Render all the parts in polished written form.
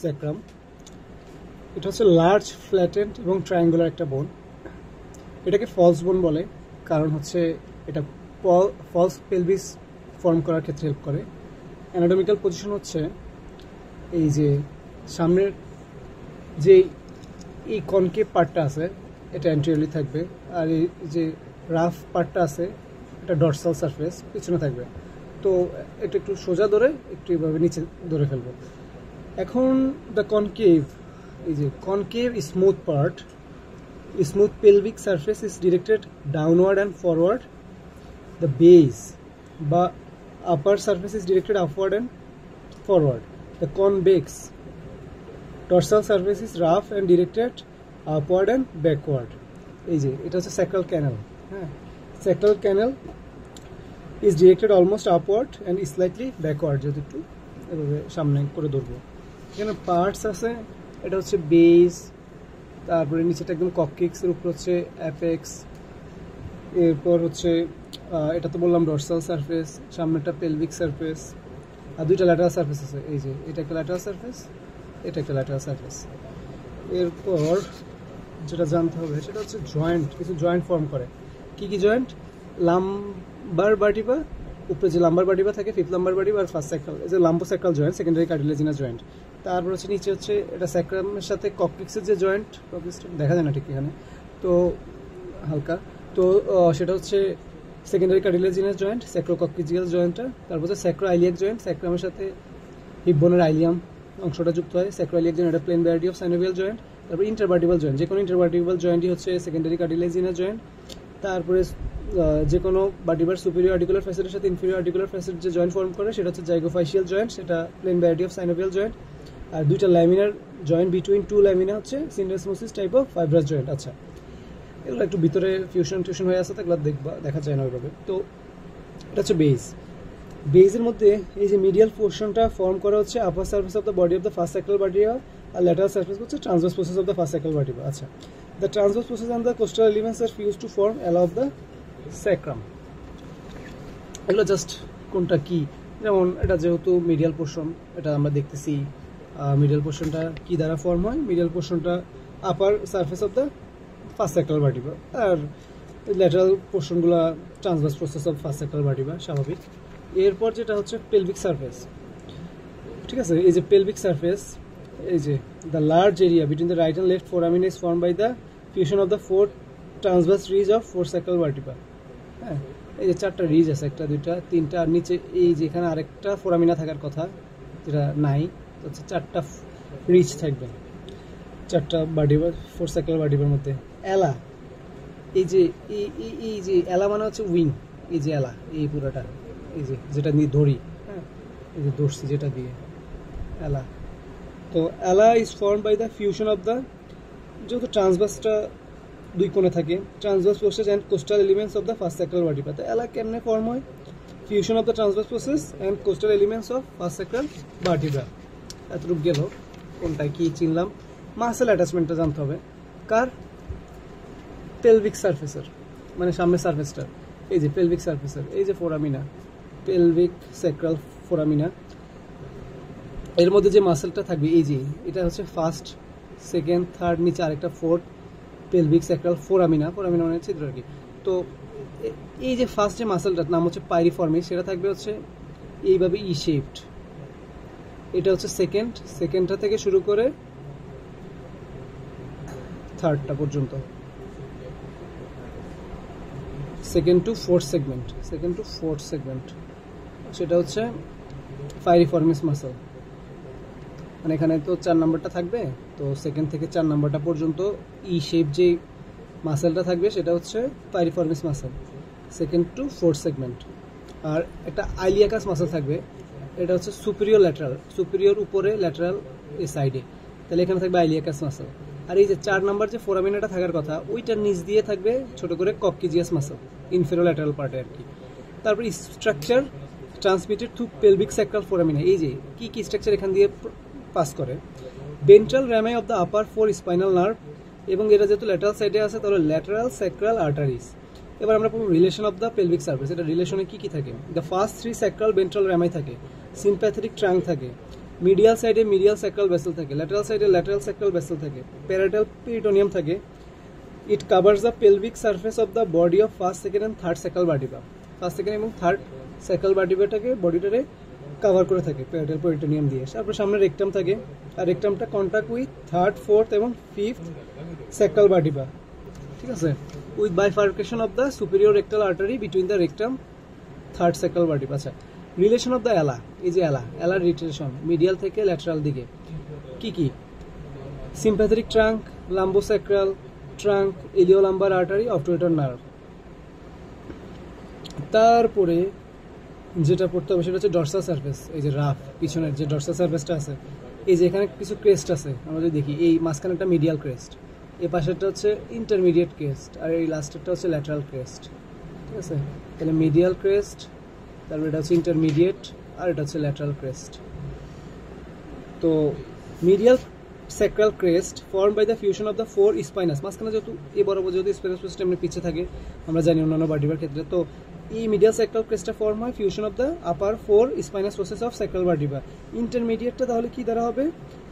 Sacrum. এটা হচ্ছে large flattened এবং ট্রায়াঙ্গুলার একটা বোন। এটাকে ফলস বোন বলে, কারণ হচ্ছে এটা ফলস পেলভিস ফর্ম করার ক্ষেত্রে হেল্প করে। অ্যানাটমিক্যাল পজিশন হচ্ছে এই যে সামনের যে এই কনকেভ পার্টটা আছে এটা অ্যান্টেরিয়রলি থাকবে, আর এই যে রাফ পার্টটা আছে এটা ডর্সাল সারফেস পিছনে থাকবে। তো এটা একটু সোজা ধরে একটু এভাবে নিচে ধরে ফেলবো। এখন দ্য কনকেভ, এই যে concave smooth part, smooth pelvic surface is directed downward and forward. The base বা upper surface is directed upward and forward. The convex dorsal surface is rough and directed upward and backward. এই যে এটা হচ্ছে sacral canal, হ্যাঁ, sacral canal is directed almost upward and slightly backward. যদি একটু এভাবে সামনে করে ধরবো, এখানে পার্টস আছে, এটা হচ্ছে বেস, তারপরে নিচেটা একদম কককিক্সের উপর হচ্ছে অ্যাপেক্স, এরপর হচ্ছে এটা তো বললাম ডর্সাল সারফেস, সামনেটা পেলভিক সারফেস, আর দুইটা ল্যাটারাল সারফেস আছে। এই যে এটা একটা ল্যাটারাল সারফেস, এটা একটা ল্যাটারাল সারফেস। এরপর যেটা জানতে হবে সেটা হচ্ছে জয়েন্ট, কিছু জয়েন্ট ফর্ম করে। কি কি জয়েন্ট? লাম্বার ভার্টিব্রা, উপরে যে লাম্বার ভার্টিব্রা থাকে, ফিফথ লাম্বার ভার্টিব্রা আর ফার্স্ট স্যাক্রাল, এই যে lumbosacral joint, secondary cartilaginous joint. তারপর হচ্ছে নিচে হচ্ছে এটা স্যাক্রামের সাথে কককিক্সের যে জয়েন্ট, কককিক্সটা দেখা যায় না ঠিক এখানে, তো হালকা, তো সেটা হচ্ছে সেকেন্ডারি কার্টিলেজিনাস জয়েন্ট, স্যাক্রোকককিজিয়াল জয়েন্টটা। তারপর হচ্ছে স্যাক্রো আইলিয়াক জয়েন্ট, স্যাক্রামের সাথে হিপ বোনের আইলিয়াম অংশটা যুক্ত হয়। স্যাক্রো আইলিয়াক জয়েন্ট, এটা plane variety of synovial joint. তারপর ইন্টারভার্টিবল জয়েন্ট, যে কোনো ইন্টারভার্টিবল জয়েন্টই হচ্ছে সেকেন্ডারি কার্টিলেজিনাস জয়েন্ট। তারপরে যে কোনো ভার্টিব্রার সুপিরিয়র আর্টিকুলার ফ্যাসেটের সাথে ইনফিরিয়র আর্টিকুলার ফ্যাসেট যে জয়েন্ট ফর্ম করে সেটা হচ্ছে জাইগোফাইশিয়াল জয়েন্ট, সেটা plane variety of synovial joint. আর দুইটা laminar joint between two lamina হচ্ছে syndesmosis type of fibrous joint. আচ্ছা, এগুলো একটু ভিতরে ফিউশন হয়ে আছে, তো এগুলো দেখা যায় না ওইভাবে। তো এটা হচ্ছে বেস। বেসের মধ্যে এই যে মিডিয়াল পোর্শনটা ফর্ম করা হচ্ছে upper surface of the body of the first sacral vertebra, আর ল্যাটারাল সার্ফেস হচ্ছে transverse process of the first sacral vertebra. আচ্ছা, the transverse process and the costal elements are fuse to form ala of the sacrum. এগুলো just কোনটা কি, যেমন এটা যেহেতু medial portion, এটা আমরা দেখতেছি মিডিয়াল পোর্শনটা কি দ্বারা ফর্ম হয়। মিডিয়াল পোর্শনটা upper surface of the first sacral vertebra, আর ল্যাটারাল পোর্শনগুলো transverse process of first sacral vertebra, স্বাভাবিক। এরপর যেটা হচ্ছে পেলভিক সারফেস, ঠিক আছে। এই যে পেলভিক সারফেস, এই যে the large area between the right and left foramina is form by the fusion of the four transverse ridge of four sacral vertebra. হ্যাঁ, এই যে চারটা রিজ আছে, একটা দুইটা তিনটা, আর নিচে এই যে এখানে আরেকটা ফোরামিনা থাকার কথা যেটা নাই, হচ্ছে চারটা রিজ থাকবে, চারটা ভার্টিব্রা ফোর স্যাক্রাল ভার্টিব্রার মধ্যে। এলা, এই যে এই যে এলা মানে হচ্ছে উইং, এই যে এলা, এই পুরোটা, এই যে যেটা নিয়ে ধরি, হ্যাঁ, এই যে ধরছি যেটা দিয়ে, এলা। তো ala is form by the fusion of the, যেহেতু ট্রান্সভার্সটা দুই কোণে থাকে, transverse process and costal elements of the first sacral vertebra. তো এলা কেমনে ফর্ম হয়? Fusion of the transverse process and costal elements of first sacral vertebra. এতটুকু গেল, কোনটা কি চিনলাম। মাসেল অ্যাটাচমেন্টটা জানতে হবে কার? পেলভিক সারফেসের, মানে সামনের সারফেসটা, এই যে পেলভিক সারফেসের, এই যে ফোরামিনা, পেলভিক স্যাক্রাল ফোরামিনা, এর মধ্যে যে মাসেলটা থাকবে, এই যে এটা হচ্ছে ফার্স্ট, সেকেন্ড, থার্ড, নিচে আরেকটা ফোর্থ, পেলভিক স্যাক্রাল ফোরামিনা, ফোরামিনা মানে ছিদ্র আর কি। তো এই যে ফার্স্ট যে মাসেলটার নাম হচ্ছে পাইরিফর্মিস, সেটা থাকবে হচ্ছে এইভাবে ই শেপড। এটা হচ্ছে সেকেন্ডটা থেকে শুরু করে থার্ডটা পর্যন্ত, সেকেন্ড টু ফোর্থ সেগমেন্ট, সেটা হচ্ছে পাইরিফর্মিস মাসেল। মানে এখানে তো 4 নম্বরটা থাকবে, তো সেকেন্ড থেকে 4 নম্বরটা পর্যন্ত ই শেপ যে মাসেলটা থাকবে সেটা হচ্ছে piriformis muscle, second to fourth segment. আর একটা আইলিয়াকাস মাসেল থাকবে, এটা হচ্ছে সুপিরিয়র উপরে, ল্যাটারাল এই সাইডে, তাহলে এখানে থাকবে আইলিয়াকাস মাসেল। আর এই যে 4 নম্বর যে ফোরামিনাটা থাকার কথা, ওইটার নিচ দিয়ে থাকবে ছোট করে কককিজিয়াস মাসেল, ইনফেরো ল্যাটারাল পার্টে আর কি। তারপর structure transmitted through pelvic sacral foramina, এই যে কি স্ট্রাকচার এখান দিয়ে পাস করে। Ventral rami of the upper four spinal nerve, এবং এটা যেহেতু ল্যাটারাল সাইডে আছে তাহলে ল্যাটারাল স্যাক্রাল আর্টারিজ। এবার আমরা পড়ব relation of the pelvic surface. এটা রিলেশনে কি থাকে? The first 3 sacral ventral rami থাকে, সিম্প্যাথেটিক ট্রাঙ্ক থাকে, মিডিয়াল সাইডে মিডিয়াল স্যাক্রাল ভেসেল থাকে, ল্যাটারাল সাইডে ল্যাটারাল স্যাক্রাল ভেসেল থাকে, প্যারাটাল পেরিটোনিয়াম থাকে। It covers the pelvic surface of the body of first, second and third sacral vertebra. First, second এবং third sacral ভার্টিব্রাটাকে বডিটারে cover করে থাকে প্যারাটাল পেরিটোনিয়াম দিয়ে। তারপর সামনে রেকটাম থাকে, আর রেকটামটা কন্ট্যাক্ট উইথ থার্ড, ফোর্থ এবং ফিফথ স্যাক্রাল ভার্টিব্রা, ঠিক আছে, with bifurcation of the superior rectal artery between the rectum third sacral vertebra. আচ্ছা, রিলেশন অফ দ্য এলা, এই যে এলার রিলেশন মিডিয়াল থেকে ল্যাটারাল দিকে কি কি? Sympathetic trunk, lumbosacral trunk, iliolumbar artery, obturator nerve. তারপরে যেটা পড়তে হবে সেটা হচ্ছে ডরসাল সারফেস, এই যে রাফ পিছনের যে ডরসাল সারফেসটা আছে, এই যে এখানে কিছু ক্রেস্ট আছে আমরা যদি দেখি, এই মাঝখানে একটা মিডিয়াল ক্রেস্ট, এই পাশেরটা হচ্ছে ইন্টারমিডিয়েট ক্রেস্ট, আর এই লাস্টেরটা হচ্ছে ল্যাটারাল ক্রেস্ট, ঠিক আছে। তাহলে মিডিয়াল ক্রেস্ট, তারপর এটা হচ্ছে ইন্টারমিডিয়েট, আর এটা হচ্ছে ল্যাটারাল ক্রেস্ট। তো medial sacral crest form by the fusion of the four spinous, মাঝখানে যেহেতু এই বরাবর যেহেতু স্পাইনাস প্রসেসটা এমনি পিছিয়ে থাকে আমরা জানি অন্যান্য ভার্টিব্রার ক্ষেত্রে, তো এই মিডিয়াল স্যাক্রাল ক্রেস্টটা ফর্ম হয় fusion of the upper four spinous process of sacral vertebra. ইন্টারমিডিয়েটটা তাহলে কি দ্বারা হবে?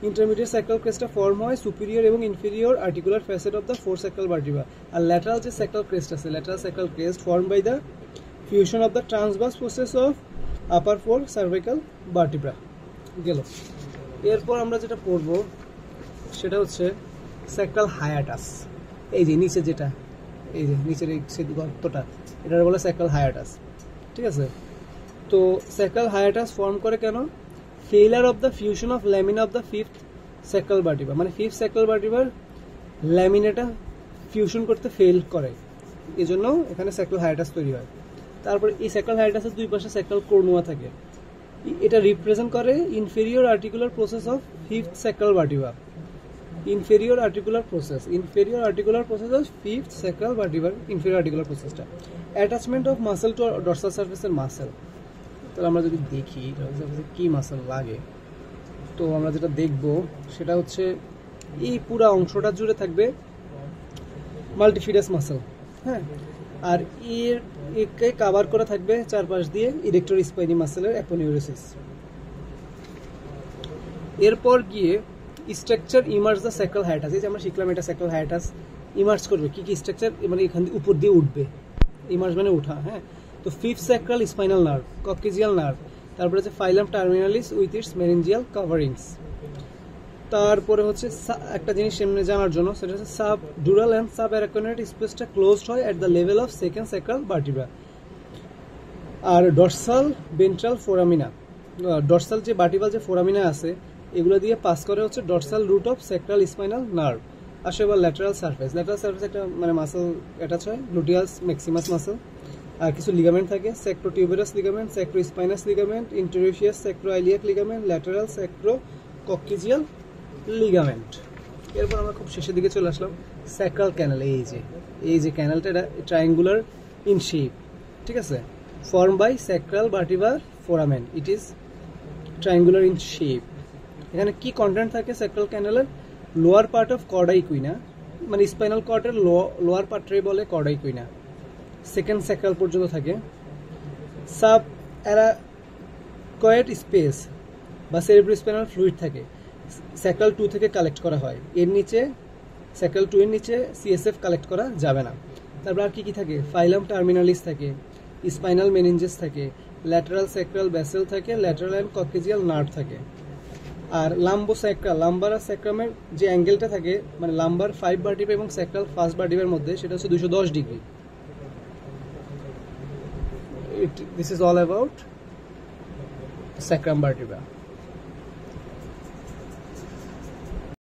ইন্টারমিডিয়েট স্যাক্রাল ক্রেস্টটা ফর্ম হয় সুপিরিয়র এবং inferior articular facet of the four sacral vertebra. আর ল্যাটারাল যে স্যাক্রাল ক্রেস্ট আছে, lateral sacral crest form by the fusion of the transverse process of upper four cervical vertebra. গেল। এরপর আমরা যেটা পড়বো সেটা হচ্ছে স্যাক্রাল হায়াটাস, এই যে নিচে যেটা, এই যে নিচের এই গর্তটা, এটা বলে স্যাক্রাল হায়াটাস, ঠিক আছে। তো স্যাক্রাল হায়াটাস ফর্ম করে কেন? Failure of the fusion of lamina of the fifth sacral vertebra, মানে ফিফথ স্যাক্রাল ভার্টিব্রার ল্যামিনাটা ফিউশন করতে ফেল করে, এই জন্য এখানে স্যাক্রাল হায়াটাস তৈরি হয়। তারপরে এই স্যাক্রাল হায়াটাসের দুই পাশে স্যাক্রাল কর্নুয়া থাকে, এটা রিপ্রেজেন্ট করে inferior articular process of fifth sacral vertebra. Inferior articular process of fifth sacral ভার্টিব্রার ইনফেরিয়র আর্টিকুলার প্রসেসটা। Attachment of muscle to dorsal সারফেসের মাসেল, তাহলে আমরা যদি দেখি কি মাসেল লাগে, তো আমরা যেটা দেখব সেটা হচ্ছে এই পুরো অংশটা জুড়ে থাকবে মাল্টিফিডাস মাসেল, হ্যাঁ, আর একে কভার করে থাকবে চারপাশ দিয়ে ইরেক্টর স্পাইনি মাসেলের অ্যাপোনিউরোসিস। এরপর গিয়ে structure emerge the sacral hiatus, এই যে আমরা শিখলাম এটা স্যাক্রাল হায়াটাস ইমার্জ করবে, কি কি স্ট্রাকচার, মানে এখান দিয়ে উপর দিয়ে উঠবে, ইমার্জ মানে উঠা, হ্যাঁ। তো fifth sacral spinal nerve, coccygeal nerve, তারপরে হচ্ছে filum terminale with its meningeal coverings. তারপরে হচ্ছে একটা জিনিস এমনি জানার জন্য, সেটা হচ্ছে subdural and subarachnoid স্পেসটা ক্লোজড হয় at the level of second sacral vertebra. আর ডরসাল ভেন্ট্রাল ফোরামিনা, ডরসাল যে ভার্টিব্রাল যে ফোরামিনা আছে এগুলো দিয়ে পাস করে হচ্ছে dorsal root of sacral spinal nerve. আসে এবার ল্যাটারাল সারফেস, ল্যাটারাল সারফেস একটা মানে মাসেল অ্যাটাচ হয়, গ্লুটিয়াস ম্যাক্সিমাস মাসেল, আর কিছু লিগামেন্ট থাকে, sacrotuberous ligament, sacrospinous ligament, interosseous sacroiliac ligament, lateral sacrococcygeal ligament. এরপর আমরা খুব শেষের দিকে চলে আসলাম স্যাক্রাল ক্যানেল, এই যে ক্যানেলটা এটা ট্রায়াঙ্গুলার ইন শেপ, ঠিক আছে, form by sacral vertebral foramen, it is triangular in shape. এখানে কি কন্টেন্ট থাকে স্যাক্রাল ক্যানেলের? Lower part of cauda equina, মানে স্পাইনাল কর্ডের লোয়ার পার্টটাই বলে কর্ডা ইকুইনা, সেকেন্ড স্যাক্রাল পর্যন্ত থাকে। সাব অ্যারাকয়েড স্পেস বা সেরিব্রোস্পাইনাল ফ্লুইড থাকে, স্যাক্রাল 2 থেকে কালেক্ট করা হয়, এর নিচে স্যাক্রাল 2 এর নিচে সিএসএফ কালেক্ট করা যাবে না। তারপর আর কি থাকে? ফাইলাম টার্মিনালিস থাকে, স্পাইনাল মেনিনজেস থাকে, ল্যাটারাল স্যাক্রাল ভেসেল থাকে, ল্যাটারাল অ্যান্ড ককেজিয়াল নার্ভ থাকে। আর লাম্বোস্যাক্রাল, লাম্বার আর স্যাক্রামের যে অ্যাঙ্গেলটা থাকে, মানে লাম্বার 5 ভার্টিব্রা এবং স্যাক্রাল ফার্স্ট ভার্টিব্রার মধ্যে, সেটা হচ্ছে 210 degree. This is all about sacrum vertebra.